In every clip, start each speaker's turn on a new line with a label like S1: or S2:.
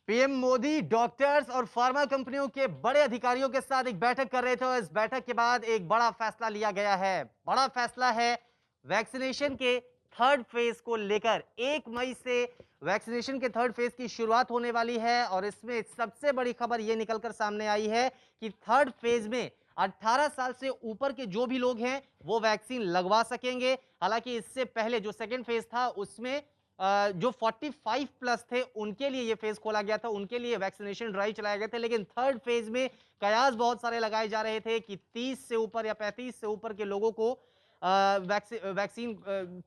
S1: PM Modi doctors और pharma कंपनियों के बड़े अधिकारियों के साथ एक बैठक कर रहे थे और इस बैठक के बाद एक बड़ा फैसला लिया गया है। बड़ा फैसला है वैक्सीनेशन के थर्ड फेज को लेकर। 1 मई से वैक्सीनेशन के थर्ड फेज की शुरुआत होने वाली है और इसमें सबसे बड़ी खबर यह निकलकर सामने आई है कि थर्ड फेज में 18 साल से ऊपर के जो भी लोग हैं वो वैक्सीन लगवा सकेंगे। हालांकि इससे पहले जो सेकेंड फेज था उसमें जो 45 प्लस थे उनके लिए ये फेज खोला गया था, उनके लिए वैक्सीनेशन ड्राइव चलाए गए थे। लेकिन थर्ड फेज में कयास बहुत सारे लगाए जा रहे थे कि 30 से ऊपर या 35 से ऊपर के लोगों को वैक्सीन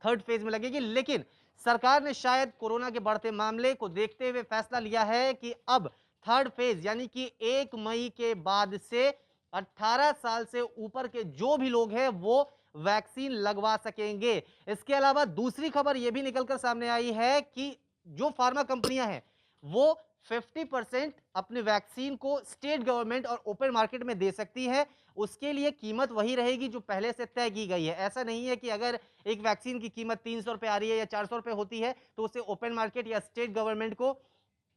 S1: थर्ड फेज में लगेगी। लेकिन सरकार ने शायद कोरोना के बढ़ते मामले को देखते हुए फैसला लिया है कि अब थर्ड फेज यानी कि 1 मई के बाद से 18 साल से ऊपर के जो भी लोग हैं वो वैक्सीन लगवा सकेंगे। इसके अलावा दूसरी खबर यह भी निकलकर सामने आई है कि जो फार्मा कंपनियां हैं वो 50% अपने वैक्सीन को स्टेट गवर्नमेंट और ओपन मार्केट में दे सकती है। उसके लिए कीमत वही रहेगी जो पहले से तय की गई है। ऐसा नहीं है कि अगर एक वैक्सीन की कीमत 300 रुपए आ रही है या 400 रुपए होती है तो उसे ओपन मार्केट या स्टेट गवर्नमेंट को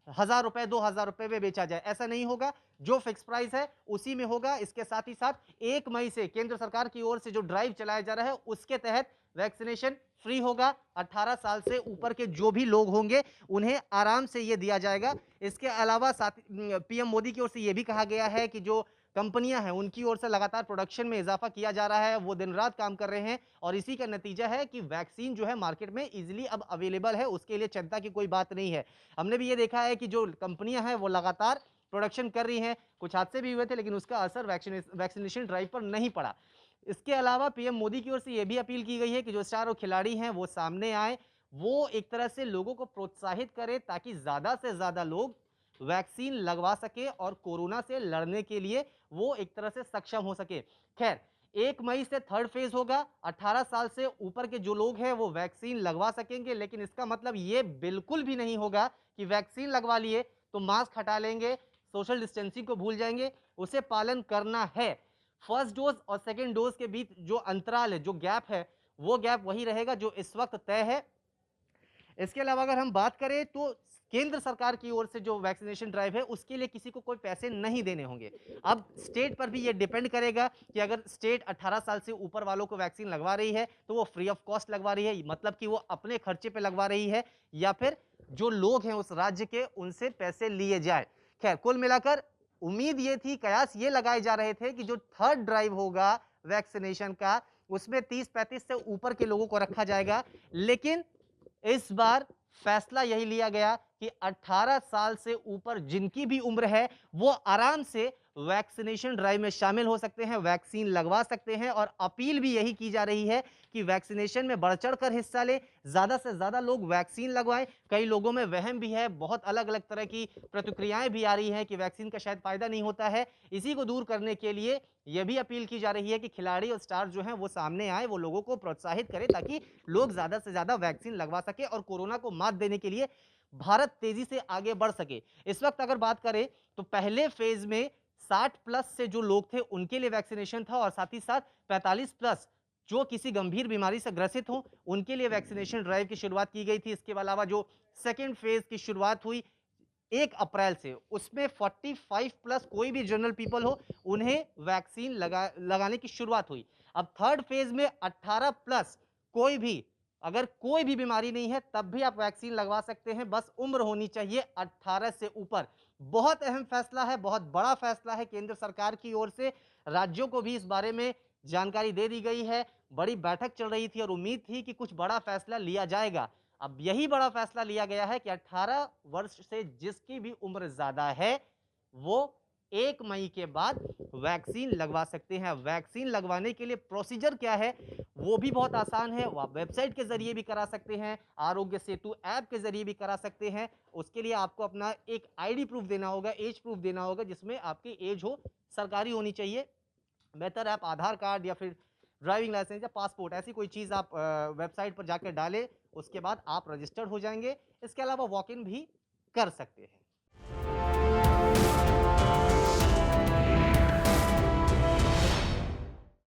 S1: 1000 रुपए 2000 रुपए में बेचा जाए, ऐसा नहीं होगा। जो फिक्स प्राइस है उसी में होगा। इसके साथ ही साथ 1 मई से केंद्र सरकार की ओर से जो ड्राइव चलाया जा रहा है उसके तहत वैक्सीनेशन फ्री होगा। 18 साल से ऊपर के जो भी लोग होंगे उन्हें आराम से यह दिया जाएगा। इसके अलावा साथ पीएम मोदी की ओर से यह भी कहा गया है कि जो कंपनियां हैं उनकी ओर से लगातार प्रोडक्शन में इजाफा किया जा रहा है, वो दिन रात काम कर रहे हैं और इसी का नतीजा है कि वैक्सीन जो है मार्केट में इजीली अब अवेलेबल है। उसके लिए चिंता की कोई बात नहीं है। हमने भी ये देखा है कि जो कंपनियां हैं वो लगातार प्रोडक्शन कर रही हैं। कुछ हादसे भी हुए थे लेकिन उसका असर वैक्सीनेशन ड्राइव पर नहीं पड़ा। इसके अलावा पीएम मोदी की ओर से यह भी अपील की गई है कि जो स्टार और खिलाड़ी हैं वो सामने आए, वो एक तरह से लोगों को प्रोत्साहित करें ताकि ज्यादा से ज्यादा लोग वैक्सीन लगवा सके और कोरोना से लड़ने के लिए वो एक तरह से सक्षम हो सके। खैर, 1 मई से थर्ड फेज होगा। 18 साल से ऊपर के जो लोग हैं वो वैक्सीन लगवा सकेंगे, लेकिन इसका मतलब ये बिल्कुल भी नहीं होगा कि वैक्सीन लगवा लिए तो मास्क हटा लेंगे, सोशल डिस्टेंसिंग को भूल जाएंगे। उसे पालन करना है। फर्स्ट डोज और सेकेंड डोज के बीच जो अंतराल है, जो गैप है, वो गैप वही रहेगा जो इस वक्त तय है। इसके अलावा अगर हम बात करें तो केंद्र सरकार की ओर से जो वैक्सीनेशन ड्राइव है उसके लिए किसी को कोई पैसे नहीं देने होंगे। अब स्टेट पर भी ये डिपेंड करेगा कि अगर स्टेट 18 साल से ऊपर वालों को वैक्सीन लगवा रही है तो वो फ्री ऑफ कॉस्ट लगवा रही है, मतलब कि वो अपने खर्चे पे लगवा रही है, या फिर जो लोग हैं उस राज्य के उनसे पैसे लिए जाए। खैर, कुल मिलाकर उम्मीद ये थी, कयास ये लगाए जा रहे थे कि जो थर्ड ड्राइव होगा वैक्सीनेशन का उसमें 30-35 से ऊपर के लोगों को रखा जाएगा। लेकिन इस बार फैसला यही लिया गया कि 18 साल से ऊपर जिनकी भी उम्र है वो आराम से वैक्सीनेशन ड्राइव में शामिल हो सकते हैं, वैक्सीन लगवा सकते हैं। और अपील भी यही की जा रही है कि वैक्सीनेशन में बढ़ चढ़कर हिस्सा लें, ज्यादा से ज्यादा लोग वैक्सीन लगवाएं। कई लोगों में वहम भी है, बहुत अलग अलग तरह की प्रतिक्रियाएं भी आ रही हैं कि वैक्सीन का शायद फायदा नहीं होता है। इसी को दूर करने के लिए यह भी अपील की जा रही है कि खिलाड़ी और स्टार जो हैं वो सामने आए, वो लोगों को प्रोत्साहित करें ताकि लोग ज्यादा से ज्यादा वैक्सीन लगवा सके और कोरोना को मात देने के लिए भारत तेजी से आगे बढ़ सके। इस वक्त अगर बात करें तो पहले फेज में 60 प्लस से जो लोग थे उनके लिए वैक्सीनेशन था और साथ ही साथ 45 प्लस जो किसी गंभीर बीमारी से ग्रसित हो उनके लिए वैक्सीनेशन ड्राइव की शुरुआत की गई थी। इसके अलावा जो सेकेंड फेज की शुरुआत हुई 1 अप्रैल से, उसमें 45 प्लस कोई भी जनरल पीपल हो उन्हें वैक्सीन लगाने की शुरुआत हुई। अब थर्ड फेज में 18 प्लस कोई भी, अगर कोई भी बीमारी नहीं है तब भी आप वैक्सीन लगवा सकते हैं, बस उम्र होनी चाहिए 18 से ऊपर। बहुत अहम फैसला है, बहुत बड़ा फैसला है केंद्र सरकार की ओर से। राज्यों को भी इस बारे में जानकारी दे दी गई है। बड़ी बैठक चल रही थी और उम्मीद थी कि कुछ बड़ा फैसला लिया जाएगा। अब यही बड़ा फैसला लिया गया है कि 18 वर्ष से जिसकी भी उम्र ज्यादा है वो 1 मई के बाद वैक्सीन लगवा सकते हैं। वैक्सीन लगवाने के लिए प्रोसीजर क्या है वो भी बहुत आसान है। वो आप वेबसाइट के जरिए भी करा सकते हैं, आरोग्य सेतु ऐप के जरिए भी करा सकते हैं। उसके लिए आपको अपना एक आईडी प्रूफ देना होगा, एज प्रूफ देना होगा, जिसमें आपकी एज हो, सरकारी होनी चाहिए। बेहतर आप आधार कार्ड या फिर ड्राइविंग लाइसेंस या पासपोर्ट ऐसी कोई चीज़ आप वेबसाइट पर जाकर डालें, उसके बाद आप रजिस्टर्ड हो जाएंगे। इसके अलावा वॉक इन भी कर सकते हैं।